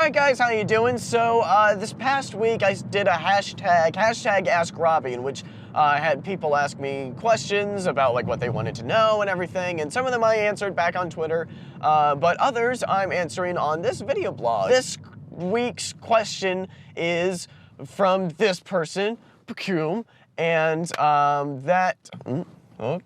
Alright guys, how you doing? So this past week I did a hashtag Ask Robby, in which I had people ask me questions about like what they wanted to know and everything, and some of them I answered back on Twitter, but others I'm answering on this video blog. This week's question is from this person, Pacum, and oh,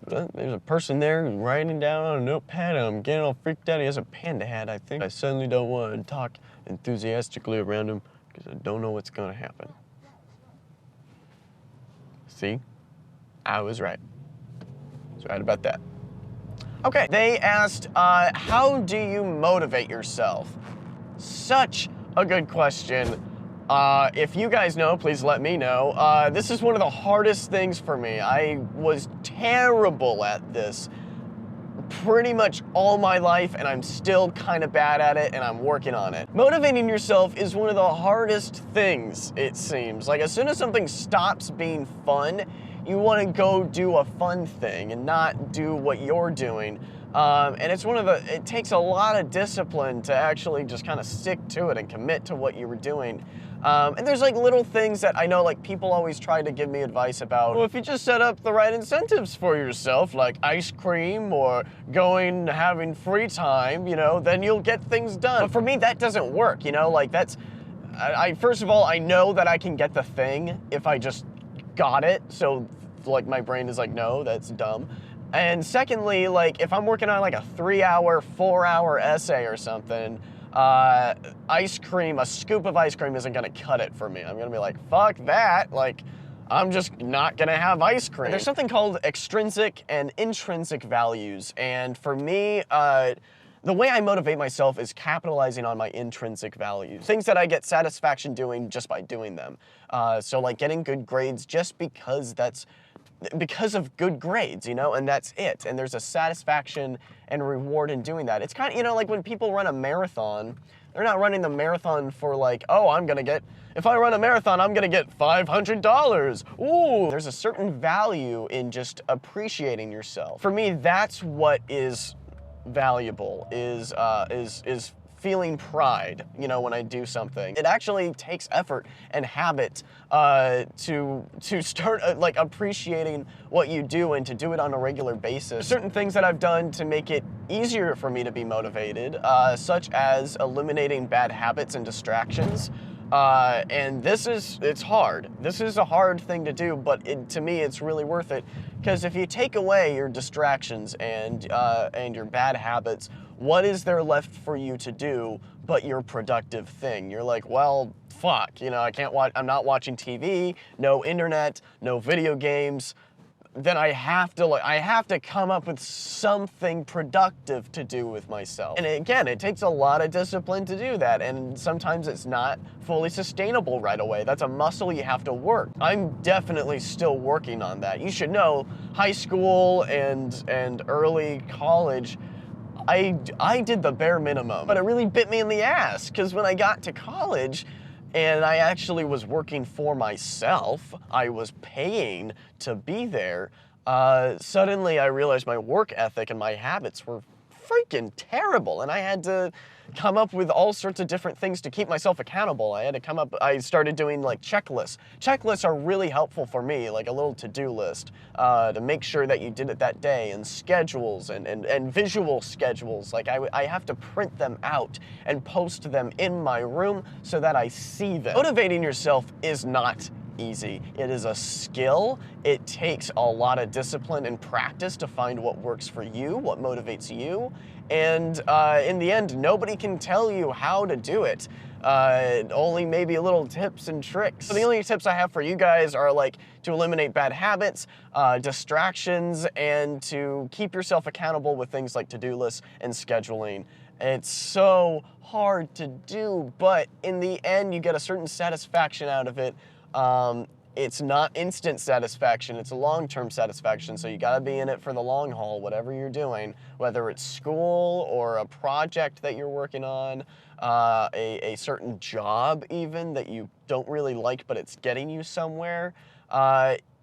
there's a person there writing down on a notepad, and I'm getting all freaked out. He has a panda hat, I think. I suddenly don't want to talk enthusiastically around him because I don't know what's going to happen. See? I was right. I was right about that. Okay, they asked, how do you motivate yourself? Such a good question. If you guys know, please let me know. This is one of the hardest things for me. I was terrible at this pretty much all my life, and I'm still kind of bad at it, and I'm working on it. Motivating yourself is one of the hardest things, it seems. Like, as soon as something stops being fun, you want to go do a fun thing and not do what you're doing. And it takes a lot of discipline to actually just kind of stick to it and commit to what you were doing. And there's like little things that I know, like people always try to give me advice about, well, if you just set up the right incentives for yourself, like ice cream or having free time, you know, then you'll get things done. But for me, that doesn't work, you know, like first of all, I know that I can get the thing if I just got it. So like my brain is like, no, that's dumb. And secondly, like if I'm working on like a 3-hour, 4-hour essay or something, ice cream, a scoop of ice cream isn't gonna cut it for me. I'm gonna be like, fuck that, like, I'm just not gonna have ice cream. There's something called extrinsic and intrinsic values, and for me, the way I motivate myself is capitalizing on my intrinsic values. Things that I get satisfaction doing just by doing them. So like getting good grades just because of good grades, you know, and that's it. And there's a satisfaction and reward in doing that. It's kind of, you know, like when people run a marathon, they're not running the marathon for like, oh, if I run a marathon, I'm gonna get $500. Ooh, there's a certain value in just appreciating yourself. For me, that's what is valuable, is feeling pride, you know, when I do something. It actually takes effort and habit to start like appreciating what you do and to do it on a regular basis. There's certain things that I've done to make it easier for me to be motivated, such as eliminating bad habits and distractions. And it's hard. This is a hard thing to do, but to me, it's really worth it. Because if you take away your distractions and your bad habits, what is there left for you to do but your productive thing? You're like, well, fuck, you know, I'm not watching TV, no internet, no video games. Then I have to come up with something productive to do with myself. And again, it takes a lot of discipline to do that, and sometimes it's not fully sustainable right away. That's a muscle you have to work. I'm definitely still working on that. You should know, high school and early college, I did the bare minimum, but it really bit me in the ass, because when I got to college, and I actually was working for myself, I was paying to be there, suddenly I realized my work ethic and my habits were freaking terrible, and I had to come up with all sorts of different things to keep myself accountable. I started doing like checklists. Checklists are really helpful for me, like a little to-do list, to make sure that you did it that day, and schedules and visual schedules. Like I have to print them out and post them in my room so that I see them. Motivating yourself is not easy. It is a skill. It takes a lot of discipline and practice to find what works for you, what motivates you, and in the end, nobody can tell you how to do it. Only maybe a little tips and tricks. So the only tips I have for you guys are like to eliminate bad habits, distractions, and to keep yourself accountable with things like to-do lists and scheduling. It's so hard to do, but in the end, you get a certain satisfaction out of it. It's not instant satisfaction, it's a long-term satisfaction, so you gotta be in it for the long haul, whatever you're doing, whether it's school or a project that you're working on, a certain job even that you don't really like but it's getting you somewhere.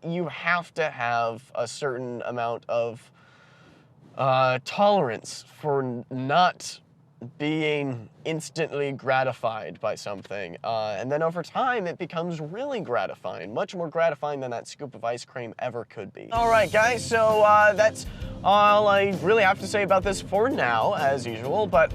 You have to have a certain amount of tolerance for not being instantly gratified by something. And then over time, it becomes really gratifying, much more gratifying than that scoop of ice cream ever could be. All right, guys, so that's all I really have to say about this for now, as usual. But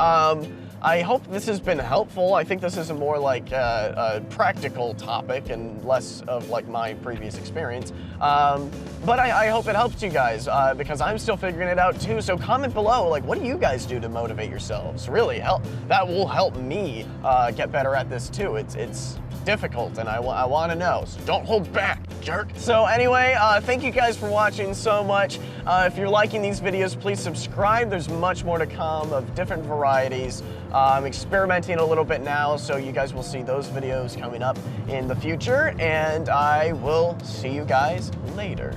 I hope this has been helpful. I think this is a more like a practical topic and less of like my previous experience. But I hope it helps you guys because I'm still figuring it out too. So comment below, like, what do you guys do to motivate yourselves? Really, that will help me get better at this too. It's difficult and I want to know, so don't hold back, jerk. So anyway, thank you guys for watching so much. If you're liking these videos, please subscribe. There's much more to come of different varieties. I'm experimenting a little bit now, so you guys will see those videos coming up in the future, and I will see you guys later.